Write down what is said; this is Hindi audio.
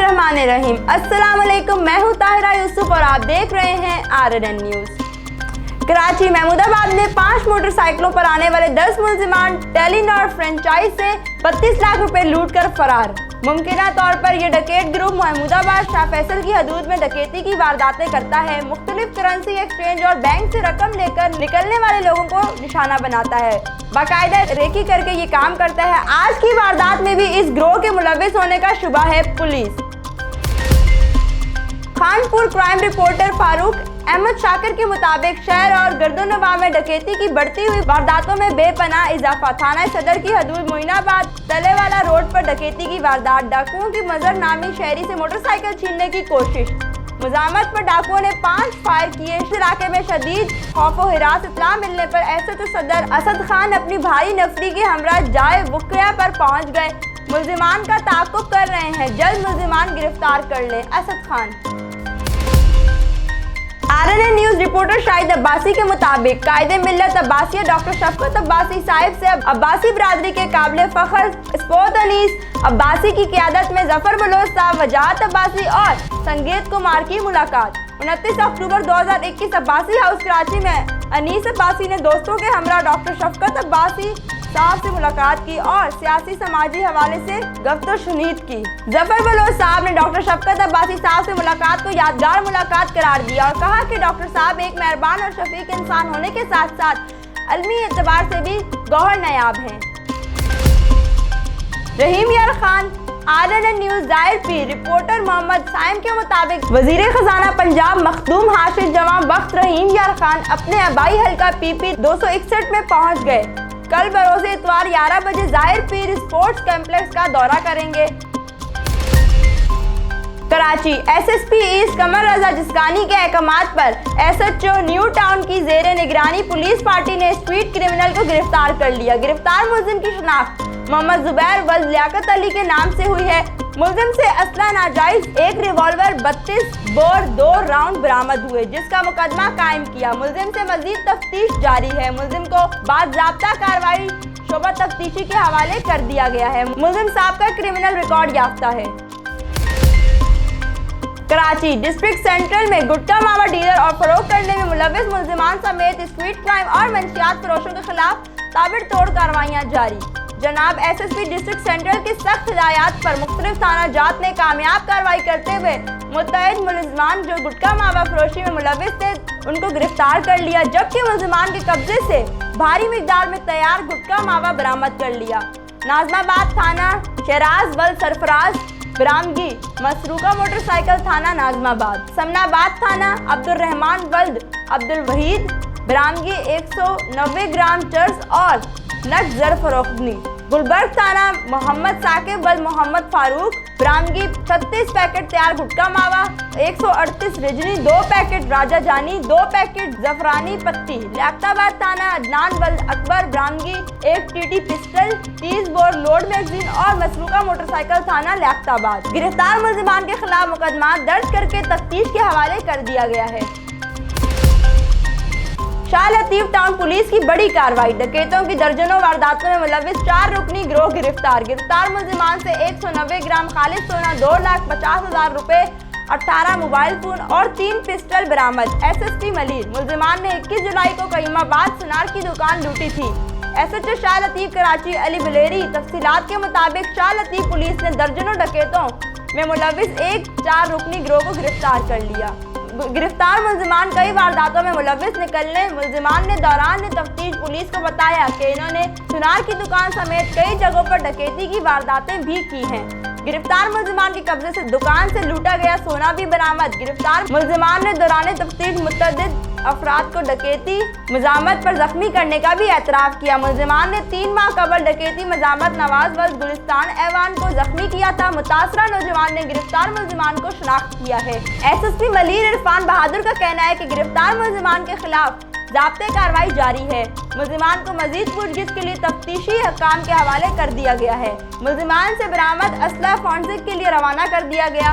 बिस्मिल्लाहिर्रहमानिर्रहीम। अस्सलाम वालेकुम, मैं हूँ ताहिरा यूसुफ और आप देख रहे हैं RNN न्यूज़। कराची महमूदाबाद में 5 मोटरसाइकिलों पर आने वाले 10 मुलजिमान टेलीनॉर फ्रेंचाइज से 32 लाख रुपए लूट कर फरार। मुमकिना तौर पर यह डकैत ग्रुप महमूदाबाद शाह फैसल की हदूद में डकैती की वारदातें करता है। मुख्तलिफ करेंसी एक्सचेंज और बैंक से रकम लेकर निकलने वाले लोगों को निशाना बनाता है, बाकायदा रेकी करके ये काम करता है। आज की वारदात में भी इस गिरोह के मुलविस होने का शुबा है police. Khanpur crime reporter Farooq Ahmed Shakir के मुताबिक शहर और गर्दनवां में डकैती की बढ़ती हुई वारदातों में बेपनाह इजाफा। थाना सदर की हदूद मोइनाबाद तलेवाला रोड पर डकैती की वारदात। डाकुओं की मजहर नामी शहरी से मोटरसाइकिल छीनने की कोशिश। मुजामत पर डाकुओं ने 5 फायर किए। इस इलाके में शदीद खौफ व हिरास इत्तला मिलने पर एसएचओ सदर असद खान अपनी भाई नफरी के हमरा जाए वक़िया पर पहुंच गए। मुलजिमान का ताक़ुब कर रहे हैं, जल्द मुलजिमान गिरफ्तार कर लें। Asad Khan. RNN news reporter Shahid Abbasi के मुताबिक कायदे मिल्लत अब्बासिया डॉक्टर शफकत अब्बासी साहिब से अब्बासी बरादरी के काबिल फ़ख्र स्पोत अनीस अब्बासी की क़यादत में जफर बलोच साहब, वजाहत अब्बासी और संगीत कुमार की मुलाकात। 29 अक्टूबर 2021 अब्बासी हाउस कराची में अनीस अब्बासी ने दोस्तों के हमरा डॉक्टर शफकत अब्बासी साहब से मुलाकात की और सियासी समाजी हवाले से गफ्तगू शुनीद की। जफर बलोच साहब ने डॉक्टर शफकत अब्बासी साहब से मुलाकात को यादगार मुलाकात करार दिया और कहा कि डॉक्टर साहब एक मेहरबान और शफीक इंसान होने के साथ साथ अलमी एतबार से भी गौहर नायाब हैं। रहीम यार खान। RNN न्यूज़ जाहिर पीर रिपोर्टर मोहम्मद साइम के मुताबिक वजीर खजाना पंजाब मखदूम हाशिर जवां वक्त रहीम यार खान अपने आबाई हल्का PP 261 में पहुंच गए। कल बरोज़ इतवार 11 बजे जाहिर पीर स्पोर्ट्स कॉम्प्लेक्स का दौरा करेंगे। कराची SSP ईस्ट कमर रजा जिस्कानी के अहकामात पर SHO न्यू टाउन की ज़ेरे निगरानी पुलिस पार्टी ने स्ट्रीट क्रिमिनल को गिरफ्तार कर लिया। गिरफ्तार मुलजिम की शनाख्त मोहम्मद जुबैर वल्द लियाकत अली के नाम से हुई है। मुलजिम से असला नाजायज 1 रिवॉल्वर 32 बोर 2 राउंड बरामद हुए, जिसका मुकदमा कायम किया। मुलजिम से मजीद तफ्तीश जारी है। मुलजिम को बाज़ाब्ता कार्रवाई शोबा तफ्तीशी के हवाले कर दिया गया है। मुलजिम साहब का क्रिमिनल रिकॉर्ड याफ्ता है। कराची डिस्ट्रिक्ट सेंट्रल में गुटखा मावा डीलर और फरोख्त करने में मुलविस मुलजिमान समेत स्ट्रीट क्राइम और मंशियात फरोशों के खिलाफ ताबड़तोड़ कार्रवाइयाँ जारी। जनाब SSP डिस्ट्रिक्ट सेंट्रल की सख्त हिदायत पर मुख्तलिफ थाना जात ने कामयाब कार्रवाई करते हुए मुतअद्दिद मुलजिमान जो गुटखा मावा फरोशी में मुलविस थे उनको गिरफ्तार कर लिया, जबकि मुलजिमान के कब्जे से भारी मिकदार में तैयार गुटखा मावा बरामद कर लिया। नाजमाबाद थाना शहराज वल्द सरफराज बरामदगी मसरूका मोटरसाइकिल थाना नाजमाबाद। समनाबाद थाना अब्दुर्रहमान वल्द अब्दुल वहीद बरामदगी 190 ग्राम चर्स और नट जर फरोख्तनी। गुलबर्ग थाना मोहम्मद साकिब वल्द मोहम्मद फारूक बरामदगी 36 पैकेट तैयार गुटखा मावा, 138 रिजनी, 2 पैकेट राजा जानी, 2 पैकेट जफरानी पत्ती। लियाकताबाद थाना अदनान वल्द अकबर बरामदगी 1 TT pistol, 30 bore load magazine और मसरूका मोटरसाइकिल थाना लियाकताबाद। गिरफ्तार मुलजिमान के खिलाफ मुकदमा दर्ज करके तफ्तीश के हवाले कर दिया गया है। शाह लतीफ टाउन पुलिस की बड़ी कार्रवाई। डकैतों की दर्जनों वारदातों में मुलविस 4 रुकनी गिरोह गिरफ्तार। गिरफ्तार मुलजिमान से 190 ग्राम खालिद सोना, 2,50,000 रुपए, 18 मोबाइल फोन और 3 पिस्टल बरामद। SSP मलिर। मुलजिमान ने 21 जुलाई को करीमाबाद सुनार की दुकान लूटी थी। SHO शाह लतीफ कराची अली बलेरी। तफसीलात के मुताबिक शाह लतीफ पुलिस ने दर्जनों डकैतों में मुलविस 4 रुकनी गिरोह को गिरफ्तार कर लिया। गिरफ्तार मुलजिमान कई वारदातों में मुलविस निकलने मुलजिमान ने दौरान तफ्तीश पुलिस को बताया कि इन्होंने सुनार की दुकान समेत कई जगहों पर डकैती की वारदातें भी की हैं। गिरफ्तार मुलजिमान के कब्जे से दुकान से लूटा गया सोना भी बरामद। गिरफ्तार मुलजिमान ने दौरान तफ्तीश मुतअद्दिद अफराद को डकैती मजामत पर जख्मी करने का भी एतराफ़ किया। मुलजिमान ने 3 माह कबल डकैती मजामत नवाज वल्द गुलिस्तान ऐवान को जख्मी किया था। मुतासरा नौजवान ने गिरफ्तार मुलजिमान को शनाख्त किया है। SSP मलिर इरफान बहादुर का कहना है कि गिरफ्तार मुलजिमान के खिलाफ ज़ाब्ते कार्रवाई जारी है। मुलजिमान को मजीद पूछगिछ के लिए तफ्तीशी हकाम के हवाले कर दिया गया है। मुलजिमान से बरामद असला फॉरेंसिक के लिए रवाना कर दिया गया।